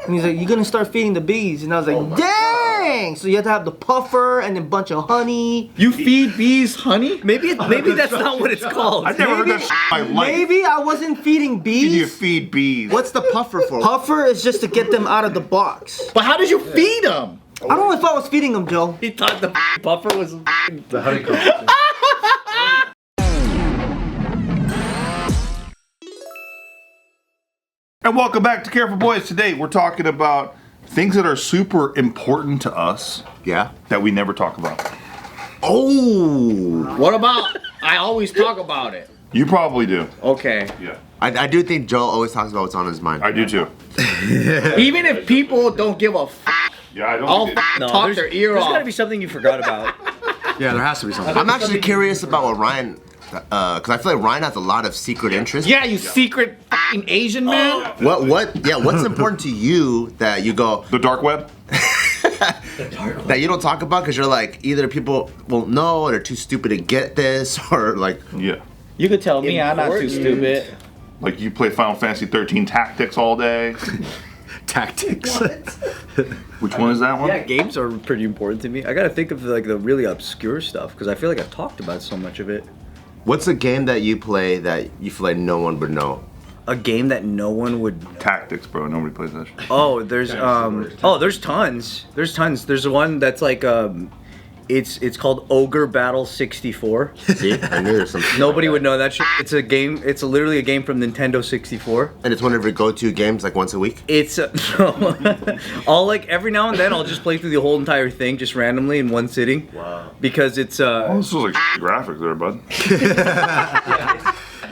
And he's like, "You're gonna start feeding the bees." And I was like, "Dang!" So you have to have the puffer and a bunch of honey. You feed bees honey? Maybe that's not what it's called. I never heard that in my life. Maybe I wasn't feeding bees. You feed bees. What's the puffer for? Puffer is just to get them out of the box. But how did you feed them? I don't know if I was feeding them, Joe. He thought the puffer was The honeycomb. And welcome back to Careful Boys. Today we're talking about things that are super important to us. Yeah. That we never talk about. Oh. What about, I always talk about it. You probably do. Okay. Yeah. I do think Joe always talks about what's on his mind. I do too. Even if people don't give a f, Yeah, I don't I'll think it- talk their ear There's off. gotta be something you forgot about. Yeah, there has to be something. I'm actually curious about what Ryan, because I feel like Ryan has a lot of secret interests. Yeah, you secret f***ing Asian man. What's important to you that you go, The dark web? that you don't talk about because you're like, either people won't know or they're too stupid to get this, or like, Yeah. You could tell me I'm not too stupid. Like you play Final Fantasy 13 Tactics all day. tactics. Which one is that one? Yeah, games are pretty important to me. I gotta think of like the really obscure stuff because I feel like I've talked about so much of it. What's a game that you play that you feel like no one would know? A game that no one would. Tactics, bro. Nobody plays that shit. Oh, there's there's tons. There's tons. There's one that's like it's called Ogre Battle 64. See, I knew there's some. Nobody would know that shit. It's a game. It's literally a game from Nintendo 64. And it's one of your go-to games, like once a week. It's I'll like every now and then I'll just play through the whole entire thing just randomly in one sitting. Wow. Because it's Oh, this was like graphics there, bud.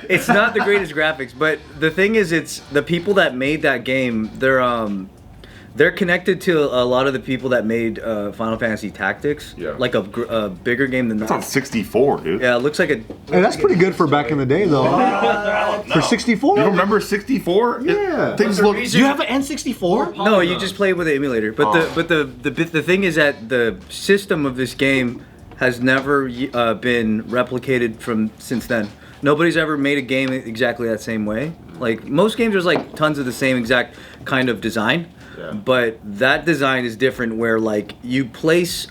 it's not the greatest graphics, but the thing is, it's the people that made that game. They're connected to a lot of the people that made Final Fantasy Tactics. Yeah. Like a bigger game than It's on that. 64, dude. Yeah, it looks like a. Hey, that's pretty good for back in the day, though. For 64? You don't remember 64? Yeah. Things look. You have an N64? No, you just play with the emulator. But the thing is that the system of this game has never been replicated from since then. Nobody's ever made a game exactly that same way. Like most games, there's like tons of the same exact kind of design. Yeah. But that design is different where like you place,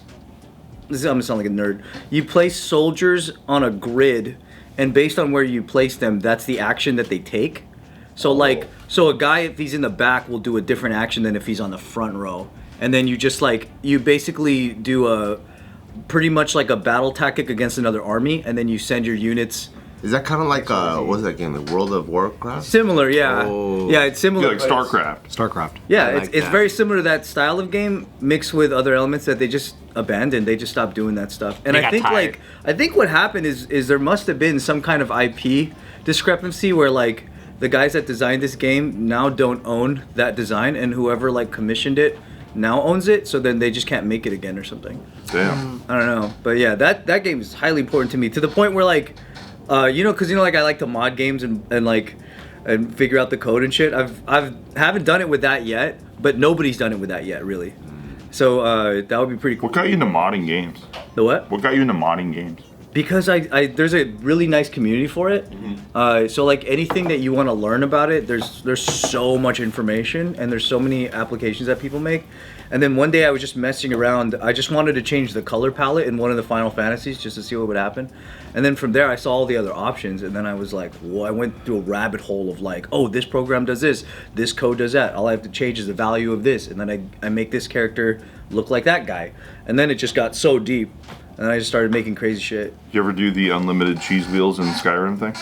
I'm gonna sound like a nerd, you place soldiers on a grid and based on where you place them, that's the action that they take. So like, so a guy if he's in the back will do a different action than if he's on the front row. And then you just like, you basically do a, pretty much like a battle tactic against another army and then you send your units. Is that kind of like what's that game? Like World of Warcraft? Similar, yeah. Oh. Yeah, it's similar. Yeah, like but it's- StarCraft. StarCraft. Yeah, I it's, like it's that. very similar to that style of game mixed with other elements that they just abandoned. They just stopped doing that stuff. And I think like I think what happened is there must have been some kind of IP discrepancy where like the guys that designed this game now don't own that design and whoever like commissioned it now owns it, so then they just can't make it again or something. Damn. I don't know. But yeah, that game is highly important to me to the point where like because like I like to mod games and figure out the code and shit. Haven't done it with that yet, but nobody's done it with that yet, really. So that would be pretty cool. What got you into modding games? The what? What got you into modding games? Because I there's a really nice community for it. So like anything that you want to learn about it, there's so much information and there's so many applications that people make. And then one day I was just messing around. I just wanted to change the color palette in one of the Final Fantasies just to see what would happen. And then from there I saw all the other options and then I was like, well, I went through a rabbit hole of like, oh, this program does this code does that. All I have to change is the value of this. And then I make this character look like that guy. And then it just got so deep. And I just started making crazy shit. You ever do the unlimited cheese wheels in Skyrim thing?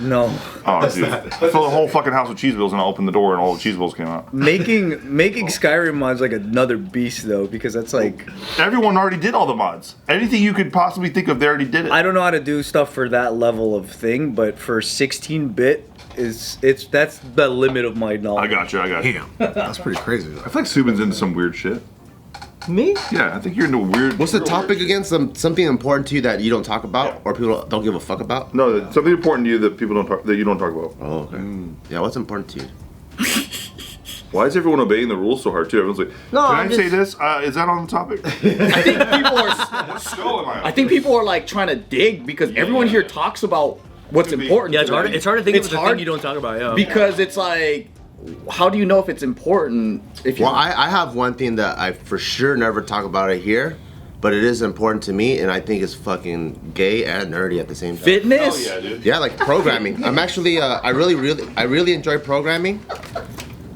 No. Oh, dude. I filled the whole fucking house with cheese wheels and I opened the door and all the cheese wheels came out. Making Skyrim mods like another beast though, because that's like Everyone already did all the mods. Anything you could possibly think of, they already did it. I don't know how to do stuff for that level of thing, but for 16-bit that's the limit of my I knowledge. got you. Damn. That's pretty crazy. I feel like Subin's into some weird shit. Me? Yeah, I think you're into weird. What's the topic again? Something important to you that you don't talk about or people don't give a fuck about? No, something important to you that people don't talk, that you don't talk about. Oh, okay. Yeah, what's important to you? Why is everyone obeying the rules so hard too? Everyone's like, No, can I'm I say just- this? Is that on the topic? I think people are. What skull am I on? I think people are like trying to dig because everyone here talks about what's Could be. important. Yeah, it's to hard. them. It's hard to think It's of the hard thing you don't talk about. Yeah. because it's like how do you know if it's important? If you Well, I have one thing that I for sure never talk about it here, but it is important to me, and I think it's fucking gay and nerdy at the same time. fitness? Oh, yeah, dude. Yeah, like programming. I'm actually, I really enjoy programming,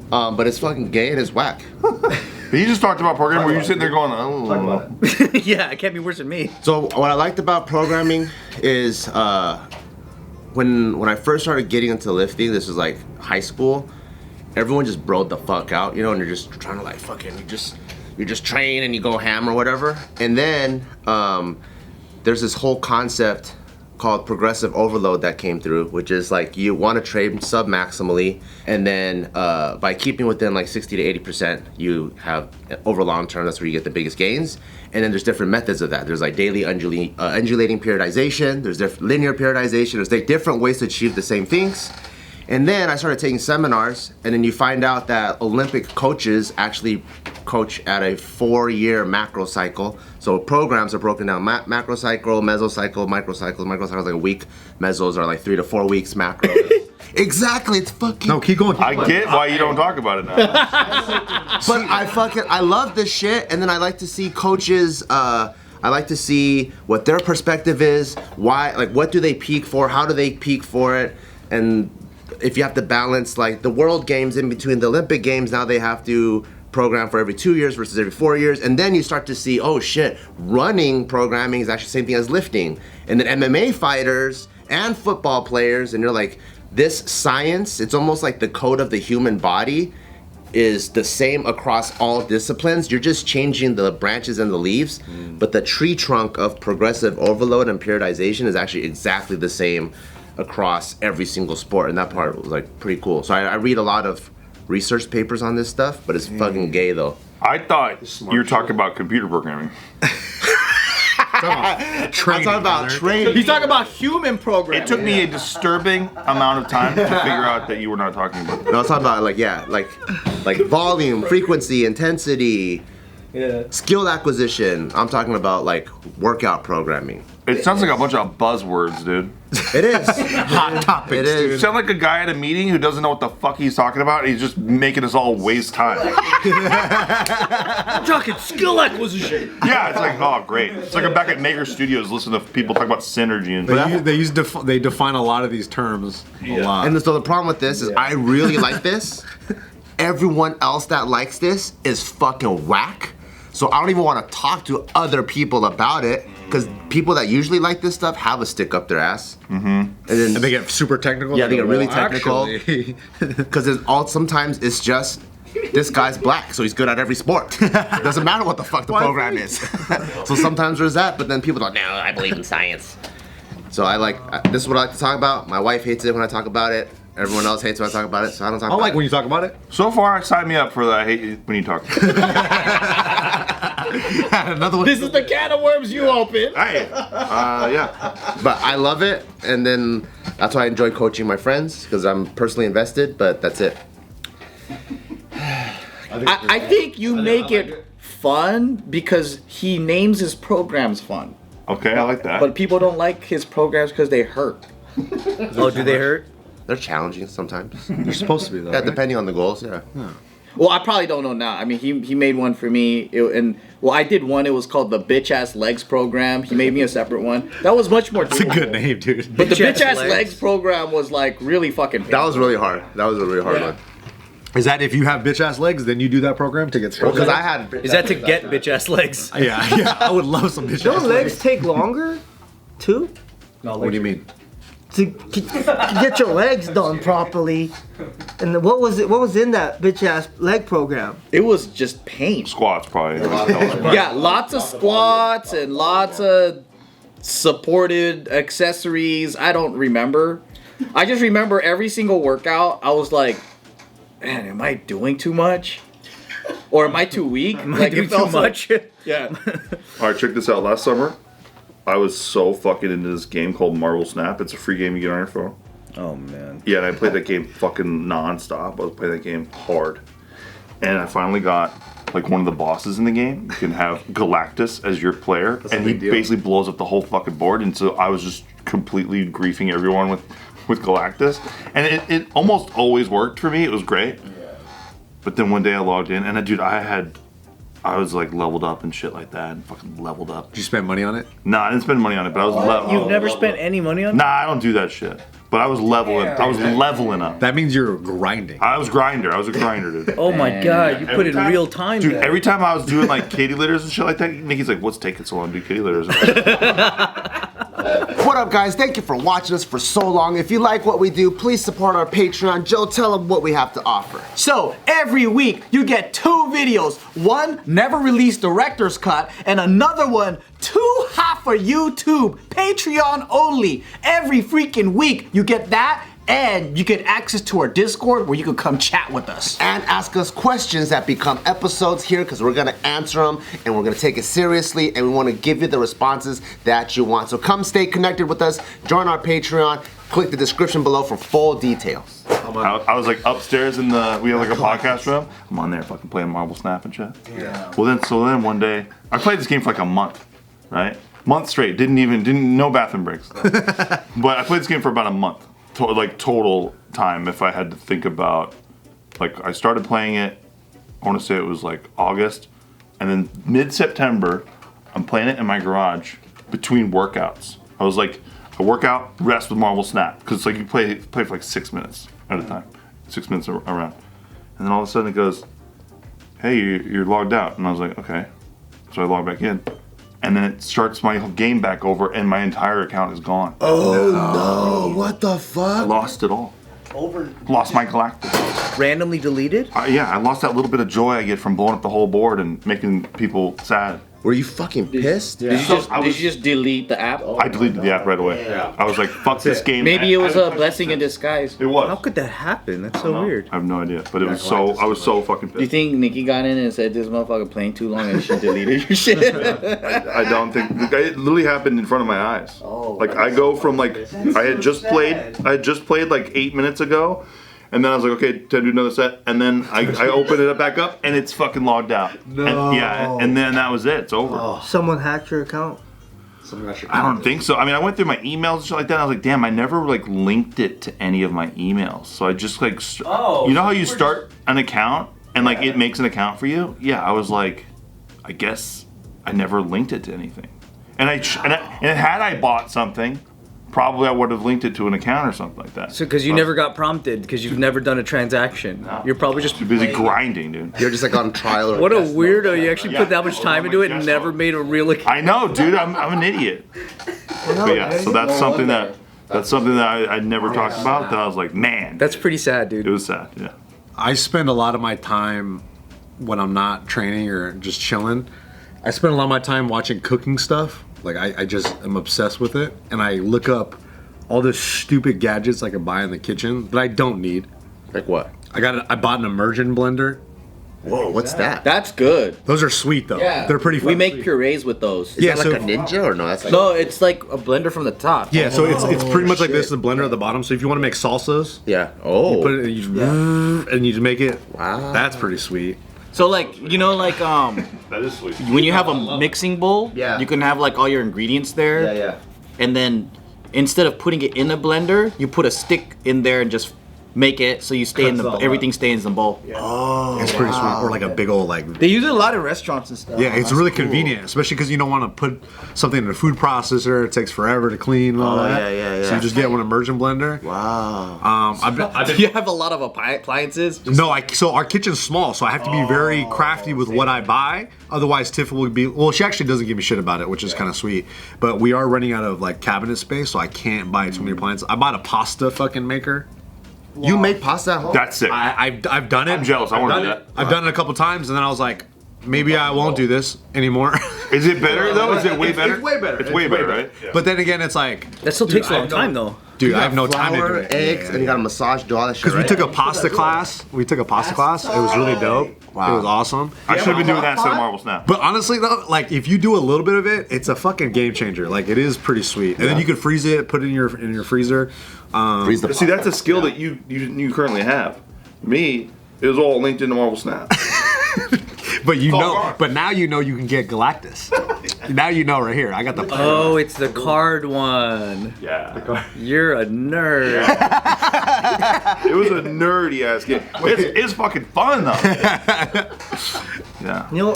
but it's fucking gay and it's whack. You just talked about programming where you're sitting there going, oh. Yeah, it can't be worse than me. So what I liked about programming is when I first started getting into lifting, this was like high school, everyone just broed the fuck out, you know, and you're just trying to like fucking, you just train and you go ham or whatever. And then there's this whole concept called progressive overload that came through, which is like you want to train sub-maximally, and then by keeping within like 60 to 80%, you have over long term, that's where you get the biggest gains. And then there's different methods of that. There's like daily undulating periodization, there's linear periodization, there's like different ways to achieve the same things. And then I started taking seminars, and then you find out that Olympic coaches actually coach at a 4-year macro cycle. So programs are broken down: macro cycle, mesocycle, microcycles. Microcycles like a week. Mesos are like 3 to 4 weeks. Macro. Exactly. It's fucking. No, keep going. I get why you don't talk about it now. But I love this shit, and then I like to see coaches. I like to see what their perspective is. Why? Like, what do they peak for? How do they peak for it? And if you have to balance like the World Games in between the Olympic Games, now they have to program for every 2 years versus every 4 years, and then you start to see, oh shit, running programming is actually the same thing as lifting. And then MMA fighters and football players, and you're like, this science, it's almost like the code of the human body is the same across all disciplines. You're just changing the branches and the leaves, but the tree trunk of progressive overload and periodization is actually exactly the same across every single sport, and that part was like pretty cool. So I read a lot of research papers on this stuff, but it's fucking gay though. I thought you were talking about computer programming. I'm talking about training. He's talking about human programming. It took me a disturbing amount of time to figure out that you were not talking about that. No, I'm talking about like volume, frequency, intensity, skill acquisition. I'm talking about like workout programming. It sounds like a bunch of buzzwords, dude. It is. Hot topics, It is. You sound like a guy at a meeting who doesn't know what the fuck he's talking about. He's just making us all waste time. I'm talking skill acquisition. Yeah, it's like, oh, great. It's like I'm back at Maker Studios listening to people talk about synergy and They define a lot of these terms a lot. And so the problem with this is I really like this. Everyone else that likes this is fucking whack. So I don't even want to talk to other people about it, because people that usually like this stuff have a stick up their ass. Mm-hmm. And then And they get super technical. Yeah, they get really Well, technical. actually- because sometimes it's just this guy's black, so he's good at every sport. Doesn't matter what the fuck the program is. So sometimes there's that, but then people are like, no, I believe in science. So this is what I like to talk about. My wife hates it when I talk about it. Everyone else hates when I talk about it, so I don't talk I about like it. when you talk about it. So far, sign me up for that. I hate it when you talk. Another one. This is the can of worms you open. Hey, yeah. But I love it, and then that's why I enjoy coaching my friends, because I'm personally invested, but that's it. I think you make it fun because he names his programs fun. Okay, I like that. But people don't like his programs because they hurt. Oh, do they hurt? They're challenging sometimes. You're supposed to be though. Yeah, right? depending on the goals, yeah. Well, I probably don't know now. I mean, he made one for me, I did one. It was called the Bitch Ass Legs program. He made me a separate one. That was much more. It's a good name, dude. But the Bitch Ass Bitch Ass Legs. Legs program was like really fucking. That was really hard. That was a really hard one. Is that if you have bitch ass legs, then you do that program to get started? Because I had. Is that to get bitch ass legs? Yeah, I would love some bitch Don't ass legs take longer, too? What do you mean? To get your legs done properly. And what was it? What was in that bitch ass leg program? It was just pain. Squats, probably. Yeah, lots of squats and lots of supported accessories. I don't remember. I just remember every single workout. I was like, man, am I doing too much? Or am I too weak? Like, Doing it felt too much? Yeah. All right, check this out. Last summer, I was so fucking into this game called Marble Snap. It's a free game you get on your phone. Oh man. Yeah, and I played that game fucking nonstop. I was playing that game hard. And I finally got like one of the bosses in the game. You can have Galactus as your player, and he basically blows up the whole fucking board. And so I was just completely griefing everyone with Galactus. And it almost always worked for me. It was great. But then one day I logged in, and dude, I was like leveled up and shit like that, and fucking leveled up. Did you spend money on it? Nah, I didn't spend money on it, but I was level. You've never spent any money on it? Nah, I don't do that shit. But I was leveling. I was leveling up. That means you're grinding. I was grinder. I was a grinder, dude. Oh my god, you put in real time. Dude, there. every time I was doing like kitty litters and shit like that, Nikki's like, "What's taking so long to do kitty litters?" What up, guys? Thank you for watching us for so long. If you like what we do, please support our Patreon. Joe, tell them what we have to offer. So, every week you get 2 videos. One, never released director's cut, and another one, too hot for YouTube, Patreon only. Every freaking week you get that, and you get access to our Discord where you can come chat with us. And ask us questions that become episodes here, because we're gonna answer them and we're gonna take it seriously, and we wanna give you the responses that you want. So come stay connected with us, join our Patreon, click the description below for full details. I was like upstairs in we have like a podcast room. I'm on there fucking playing Marble Snap and shit. Yeah. Well then one day I played this game for like a month, right? Month straight. Didn't no bathroom breaks. But I played this game for about a month. Like total time, if I had to think about, like I started playing it, I want to say it was like August, and then mid-September, I'm playing it in my garage between workouts. I was like, I work out, rest with Marble Snap, because it's like you play for like 6 minutes at a time, 6 minutes around, and then all of a sudden it goes, hey, you're logged out, and I was like, okay, so I log back in. And then it starts my game back over, and my entire account is gone. Oh no, what the I fuck? lost it all. Lost my Galactus. Randomly deleted? Yeah, I lost that little bit of joy I get from blowing up the whole board and making people sad. Were you fucking pissed? Did you just delete the app? I deleted the app right away. Yeah. I was like, fuck this game. Maybe it was a blessing in disguise. It was. How could that happen? That's so weird. I have no idea, but it was so. I was so fucking Do you pissed. think Nikki got in and said this motherfucker playing too long and she deleted your shit? I don't think it literally happened in front of my eyes. Like I go from like I had just played like 8 minutes ago. And then I was like, okay, time to do another set. And then I open it back up, and it's fucking logged out. No. And then that was it. It's over. Someone hacked your account. I don't think so. I mean, I went through my emails and shit like that. And I was like, damn, I never like linked it to any of my emails. So I just like, you know how you start an account and like it makes an account for you? Yeah, I was like, I guess I never linked it to anything. And had I bought something, probably I would have linked it to an account or something like that. So, because you never got prompted, because you've never done a transaction. No. You're probably just Too busy grinding, dude. You're just like on trial or What a weirdo. You actually put that much time into it and never made a real account. I know, dude. I'm an idiot. But yeah, so that's something that I never talked about. That I was like, man, That's pretty sad, dude. it was sad. Yeah. I spend a lot of my time when I'm not training or just chilling. I spend a lot of my time watching cooking stuff. Like I just am obsessed with it, and I look up all the stupid gadgets I can buy in the kitchen that I don't need. like what? I bought an immersion blender. Whoa, what's that? That's good. Those are sweet though. They're pretty fun. We make purees with those. Is that like a ninja or no? That's like No, it's like a blender from the top. Yeah, so it's pretty much like this, the blender at the bottom. So if you want to make salsas, yeah. Oh. you put it, and you just make it. Wow. That's pretty sweet. So like, you know, like That is sweet. when you have a mixing bowl, Yeah. you can have like all your ingredients there. yeah. And then instead of putting it in a blender, you put a stick in there and just make it so you stay in the everything stays in the bowl. Oh, it's pretty sweet. Or like a big old like. They use it a lot in restaurants and stuff. Yeah, it's really convenient, especially because you don't want to put something in a food processor. It takes forever to clean and all that. yeah. So you just get one immersion blender. Wow. Do you have a lot of appliances? So our kitchen's small, so I have to be very crafty with what I buy. Otherwise, Tiff will be. Well, she actually doesn't give me shit about it, which is kind of sweet. But we are running out of like cabinet space, so I can't buy too many appliances. I bought a pasta fucking maker. You make pasta at home? That's sick. I've done it. I'm jealous. I want to do that. I've done it a couple times, and then I was like, maybe I won't do this anymore. Is it better though? Is it way better? It's way better. It's way better, right? Yeah. But then again, it's like, That still takes a long time, though. dude, I have no time to do Flour, it. eggs, and you got to massage, do all that shit. Because we right? took a pasta class. It was really dope. Wow. It was awesome. I should have been doing that instead of Marble Snap. But honestly though, like if you do a little bit of it, it's a fucking game changer. Like it is pretty sweet. And then you can freeze it, put it in your freezer. Freeze the See, that's a skill that you currently have. Me, it was all linked into Marble Snap. But now you know you can get Galactus. Now you know right here. I got the. Oh, it's the card one. Yeah. You're a nerd. It was a nerdy ass game. It's fucking fun though. Yeah. You know,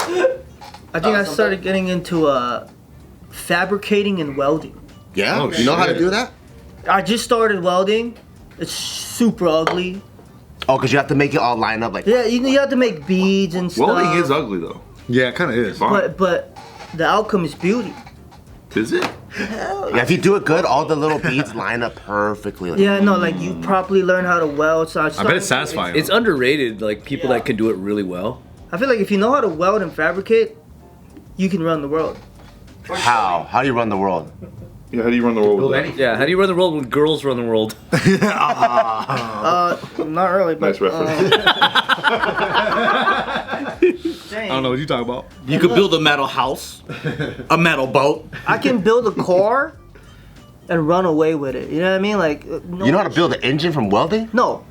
I think I started getting into fabricating and welding. Yeah? Oh, you know how to shit. do that? I just started welding. It's super ugly. Oh, because you have to make it all line up like. Yeah, you have to make beads and stuff. Welding is ugly though. Yeah, it kind of is. Fun. But the outcome is beauty. Is it? Yeah, if you do it good, all the little beads line up perfectly. Like, Yeah, no, like you properly learn how to weld. So I bet it's satisfying. It's underrated, like people that can do it really well. I feel like if you know how to weld and fabricate, you can run the world. How? How do you run the world? Yeah, how do you run the world with that? Yeah, how do you run the world when girls run the world? Not really, but Nice reference. I don't know what you talking about. You could build a metal house, a metal boat. I can build a car and run away with it. You know what I mean? Like no, You know how to build an engine from welding? No.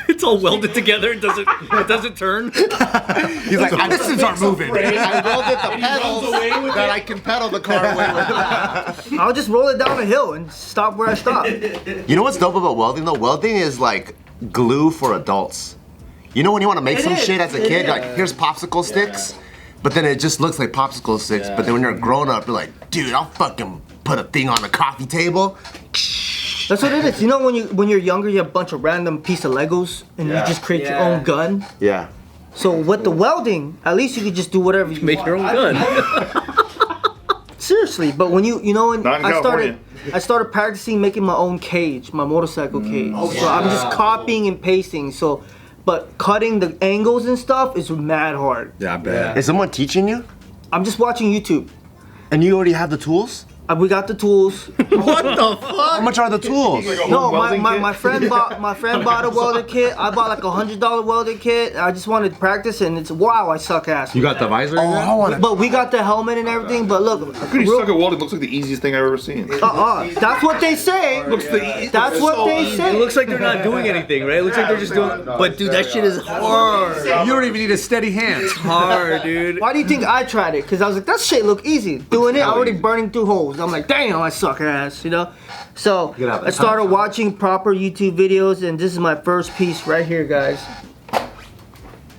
It's all welded together. It doesn't turn. He's like, Pistons aren't moving. I welded the pedals that I can pedal the car away with. I'll just roll it down a hill and stop where I stop. You know what's dope about welding though? Welding is like glue for adults. You know when you want to make some shit as a kid, you're like, here's popsicle sticks, but then it just looks like popsicle sticks. But then when you're a grown up, you're like, dude, I'll fucking put a thing on the coffee table. That's what it is. You know when you're younger, you have a bunch of random piece of Legos and you just create your own gun. Yeah. So with the welding, at least you could just do whatever you Make want. your own gun. Seriously, but when you know when Not in I started practicing making my own cage, my motorcycle cage. So I'm just copying and pasting. So, but cutting the angles and stuff is mad hard. Yeah, I bet. Is someone teaching you? I'm just watching YouTube. And you already have the tools? We got the tools. What the fuck? How much are the tools? No, my friend bought a welder kit. I bought like $100 welder kit. I just wanted to practice, and it's wow, I suck ass. You got the visor? in there? I want to. But we got the helmet and everything. But look, Pretty suck at welding. Looks like the easiest thing I've ever seen. that's what they say. That's what they It say. looks like they're not doing anything, right? It looks like they're just doing. But dude, that shit is hard. You don't even need a steady hand. It's hard, dude. Why do you think I tried it? Because I was like, that shit look easy. Doing it, already burning through holes. I'm like, damn, I suck ass, you know? So I started watching proper YouTube videos, and this is my first piece right here, guys.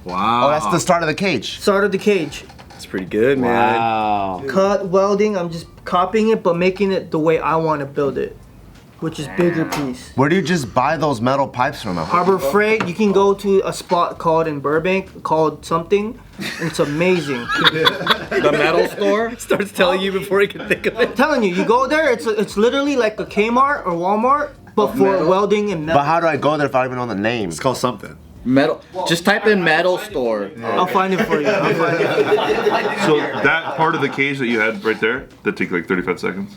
Wow. Oh, that's the start of the cage. Started the cage. It's pretty good, man. Cut, welding, I'm just copying it, but making it the way I want to build it, which is bigger piece. Where do you just buy those metal pipes from? Harbor Freight, you can go to a spot called in Burbank, called something. It's amazing. The metal store. Starts telling you before he can think of it. I'm telling you, you go there, it's literally like a Kmart or Walmart, but for welding and metal. But how do I go there if I don't even know the name? It's called something. Metal. Just type in metal store. I'll find it for you. I'll find it. So that part of the cage that you had right there, that took like 35 seconds.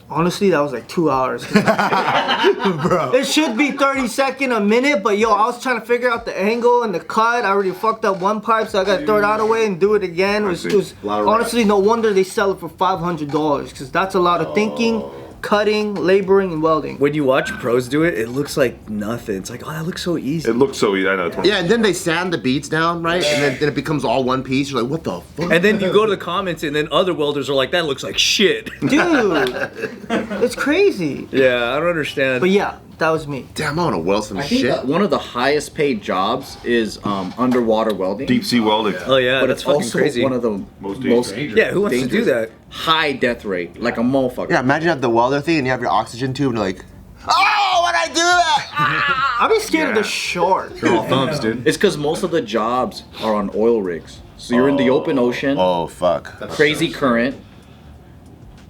Honestly, that was like 2 hours. It should be 30 seconds a minute, but yo, I was trying to figure out the angle and the cut. I already fucked up one pipe, so I gotta throw it out of the way and do it again. It was honestly, no wonder they sell it for $500, because that's a lot of thinking, cutting, laboring, and welding. When you watch pros do it, it looks like nothing. It's like, oh, that looks so easy. It looks so easy. I know. Yeah, and then they sand the beads down, right? And then it becomes all one piece. You're like, what the fuck? And then you go to the comments, and then other welders are like, that looks like shit. Dude, it's crazy. Yeah, I don't understand. But yeah, that was me. Damn, I want to weld some I think shit. that one of the highest paid jobs is underwater welding. Deep sea welding. Oh yeah, but that's it's fucking also crazy. one of the Most most dangerous. Yeah, who wants to do dangerous. that? High death rate, like a motherfucker. Yeah, imagine you have the welder thing and you have your oxygen tube and you're like, oh, why'd I do that? I'd be scared of the shark. They're all thumbs, dude. It's because most of the jobs are on oil rigs. So you're in the open ocean, Oh, fuck. crazy current.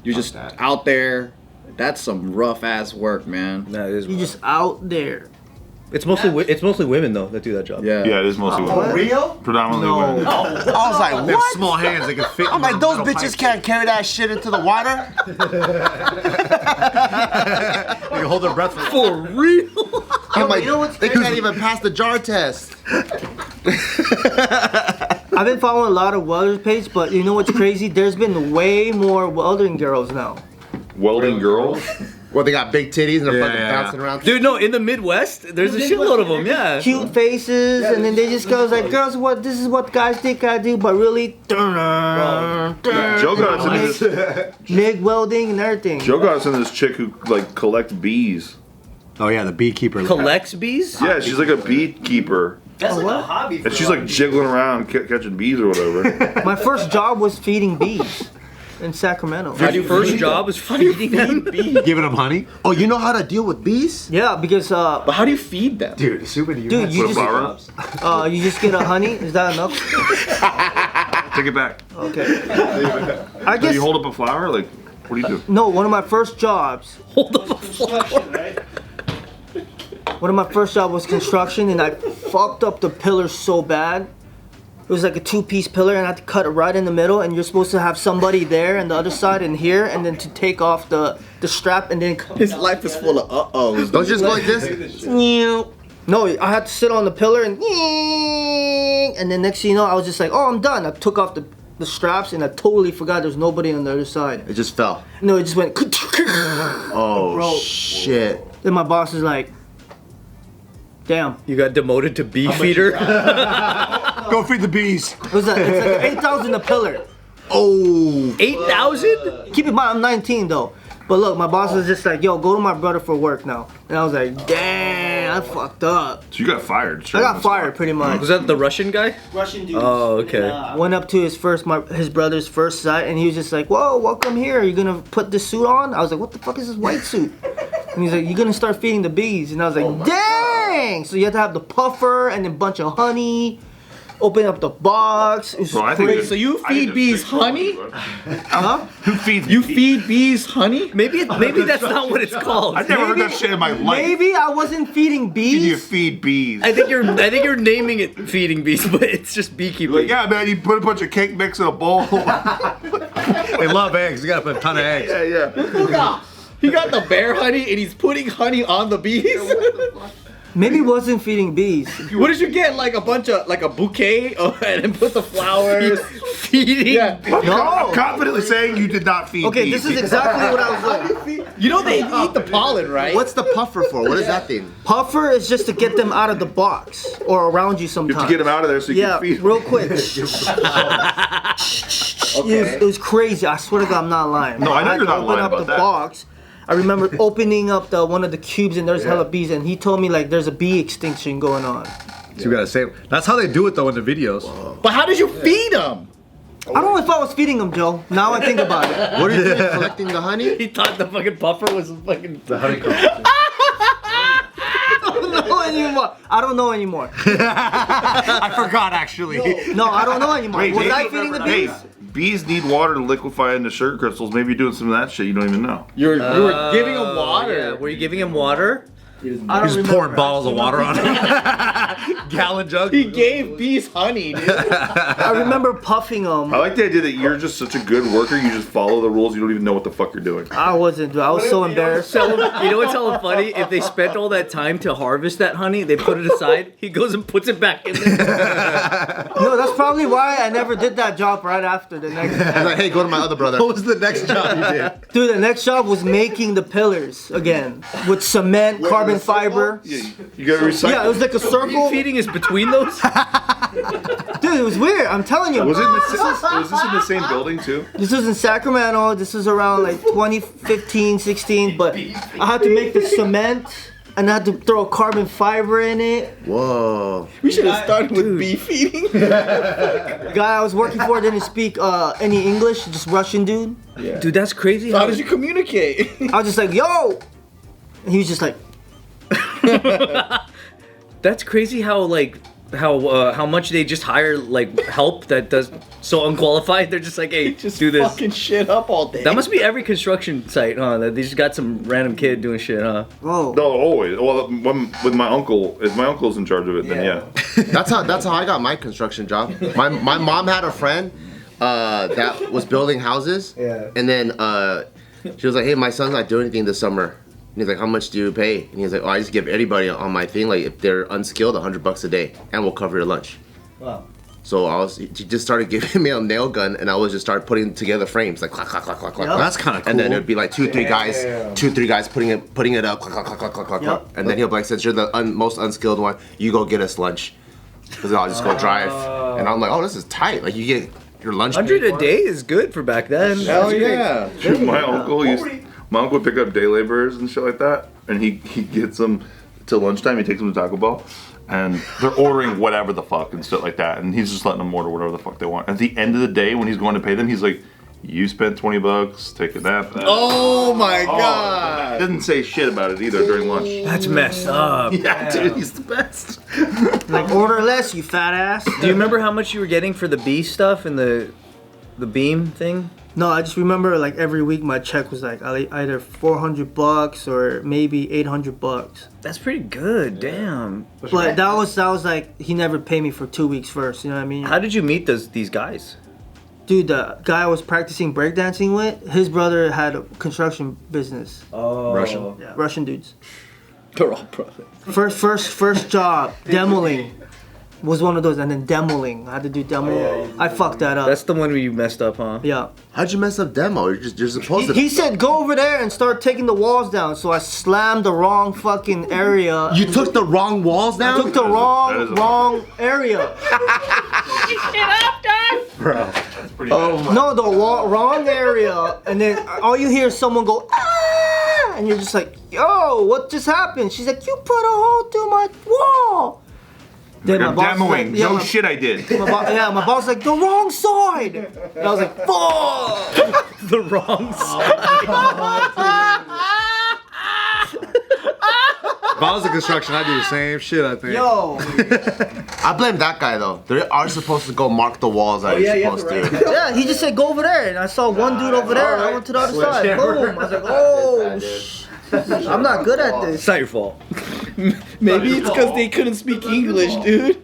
You're just out there. That's some rough ass work, man. No, it is. You just out there. It's mostly women though that do that job. Yeah. Yeah, it is mostly women. Real? Predominantly No. women. I was like, They have what? small hands. They can fit. I'm like, those bitches can't carry that shit into the water. They can hold their breath for. For real? I'm like, you know what's they crazy? can't even pass the jar test. I've been following a lot of welders page, but you know what's crazy? There's been way more welding girls now. Welding girls. Well, they got big titties and they're Yeah, fucking yeah, bouncing around. Dude, no, in the Midwest, there's a shitload of them. Yeah. Cute faces, and then they just goes like, girls, this is what guys think I do, but really, Joe got us into this. MIG welding and everything. Joe got us into this chick who like collects bees. Oh yeah, the beekeeper. Collects bees? Yeah, she's like a beekeeper. That's like a hobby. And she's like jiggling around catching bees or whatever. My first job was feeding bees in Sacramento. Your first job was feeding them? Giving them honey. Oh, you know how to deal with bees? Yeah, because But how do you feed them? Dude, Subin, you Dude, you Put a flower. you just get a honey. Is that enough? Take it back. Okay. I Do guess you hold up a flower? Like, what do you do? no. One of my first jobs. Hold up a flower. One of my first jobs was construction, and I fucked up the pillars so bad. It was like a 2-piece pillar, and I had to cut it right in the middle. And you're supposed to have somebody there and the other side and here, and then to take off the strap and then. His life is full of uh-ohs. Don't you just go like this? No, I had to sit on the pillar and then next thing you know, I was just like, oh, I'm done. I took off the straps and I totally forgot there's nobody on the other side. It just fell. No, it just went. Oh, Bro. shit. Then my boss is like, damn. You got demoted to bee feeder? go feed the bees. It's like 8,000 a pillar. Oh. 8,000? Keep in mind, I'm 19 though. But look, my boss was just like, yo, go to my brother for work now. And I was like, damn, I fucked up. So you got fired. I got fired pretty much. Was that the Russian guy? Russian dude. Oh, okay. Went up to his brother's first site, and he was just like, whoa, welcome here. Are you gonna put this suit on? I was like, what the fuck is this white suit? And he's like, you're gonna start feeding the bees. And I was like, dang! So you have to have the puffer and then a bunch of honey. Open up the box. It was Bro, I think crazy. So you feed bees honey? Huh? Who feeds You bees? feed bees honey? Maybe that's not what it's called. I've never heard that shit in my life. Maybe I wasn't feeding You bees. feed bees. I think you're naming it feeding bees, but it's just beekeeping. Like, yeah, man, you put a bunch of cake mix in a bowl. They love eggs. You gotta put a ton of eggs. yeah. He got the bear honey and he's putting honey on the bees? Maybe wasn't feeding bees. What did you get? Like a bunch of, like a bouquet? And then put the flowers? Feeding. Yeah. I'm confidently saying you did not feed Okay, bees. this is exactly what I was doing. You know they eat the pollen, right? What's the puffer for? What is that thing? Puffer is just to get them out of the box or around you You sometimes. have to get them out of there so you Yeah, can feed them. real quick. It was crazy. I swear to God, I'm not lying. No, I know had you're to not lying open up about the that. box. I remember opening up one of the cubes and there's hella bees, and he told me like there's a bee extinction going on. So you gotta save. That's how they do it though in the videos. But how did you feed them? I don't know if I was feeding them, Joe. Now I think about it. What are you doing? Collecting the honey? He thought the fucking puffer was fucking. The honeycomb. I don't know anymore. I forgot actually. No, I don't know anymore. Wait, Was maybe- I feeding the bees? Hey, bees need water to liquefy into sugar crystals. Maybe you're doing some of that shit you don't even know. You were giving them water. Yeah, were you giving him water? I don't Just remember. pouring bottles of water on him. Gallon jug. He gave bees honey, dude. I remember puffing them. I like the idea that you're just such a good worker, you just follow the rules, you don't even know what the fuck you're doing. I wasn't. I was so embarrassed. You know what's hella funny? If they spent all that time to harvest that honey, they put it aside. He goes and puts it back in there. No, that's probably why I never did that job right after the next. I was like, hey, go to my other brother. What was the next job you did? Dude, the next job was making the pillars again with cement, carbon fiber. Yeah, you gotta recycle. Yeah, it was like a circle. Feeding is between those. Dude, it was weird. I'm telling you. Was this in the same building too? This was in Sacramento. This was around like 2015, 16. But I had to make the cement and I had to throw carbon fiber in it. Whoa. We should have started with bee feeding. The guy I was working for didn't speak any English, just Russian dude. Dude, that's crazy. How did you communicate? I was just like, yo! And he was just like, That's crazy how how much they just hire like help that does so unqualified. They're just like, hey, Just do this. fucking shit up all day. That must be every construction site, huh? That they just got some random kid doing shit, huh? whoa. No, always. Well, with my uncle, if my uncle's in charge of it, then yeah. That's how I got my construction job. My mom had a friend that was building houses. Yeah. And then she was like, hey, my son's not doing anything this summer. And he's like, how much do you pay? And he's like, oh, I just give anybody on my thing, like if they're unskilled, $100 a day, and we'll cover your lunch. Wow. So he just started giving me a nail gun, and I was just started putting together frames like clack clack clack clack clack. Yep. That's kind of cool. And then it'd be like 2-3 guys putting it up, clack clack clack clack clack clack. Yep. And then he'll be like, since you're the most unskilled one, you go get us lunch, because I'll just go drive. And I'm like, oh, this is tight. Like you get your lunch. 100 a day is good for back then. Hell yeah. Dude, my uncle would pick up day laborers and shit like that, and he gets them till lunchtime. He takes them to Taco Bell, and they're ordering whatever the fuck and stuff like that, and he's just letting them order whatever the fuck they want. At the end of the day, when he's going to pay them, he's like, "You spent $20. Take a nap." Oh my god. Didn't say shit about it either during lunch. That's messed up. Yeah, dude, he's the best. Like, order less, you fat ass. Do you remember how much you were getting for the B stuff and the beam thing? No, I just remember like every week my check was like either $400 or maybe $800. That's pretty good. Damn. But that was like he never paid me for 2 weeks first. You know what I mean? How did you meet these guys? Dude, the guy I was practicing breakdancing with, his brother had a construction business. Oh, Russian? Yeah, Russian dudes. They're all brothers. First job, demoing was one of those, and then demoing. I had to do demo. I fucked that up. That's the one where you messed up, huh? Yeah. How'd you mess up demo? You're supposed to. He said go over there and start taking the walls down. So I slammed the wrong fucking area. You took the wrong walls I down. took the wrong area. Bro. No, the wrong area, and then all you hear is someone go ah, and you're just like, yo, what just happened? She's like, you put a hole through my wall. Then I'm boss was like, demoing. yeah, No my- shit, I did. my boss was like, the wrong side. And I was like, fuck. The wrong side. If I was in construction, I'd do the same shit, I think. Yo. I blame that guy though. They are supposed to go mark the walls that you're supposed to. Yeah, he just said go over there, and I saw one dude over there. I went to the other side. Boom. I was like, oh, I'm not good at this. It's not your fault. Maybe it's because they couldn't speak English, dude.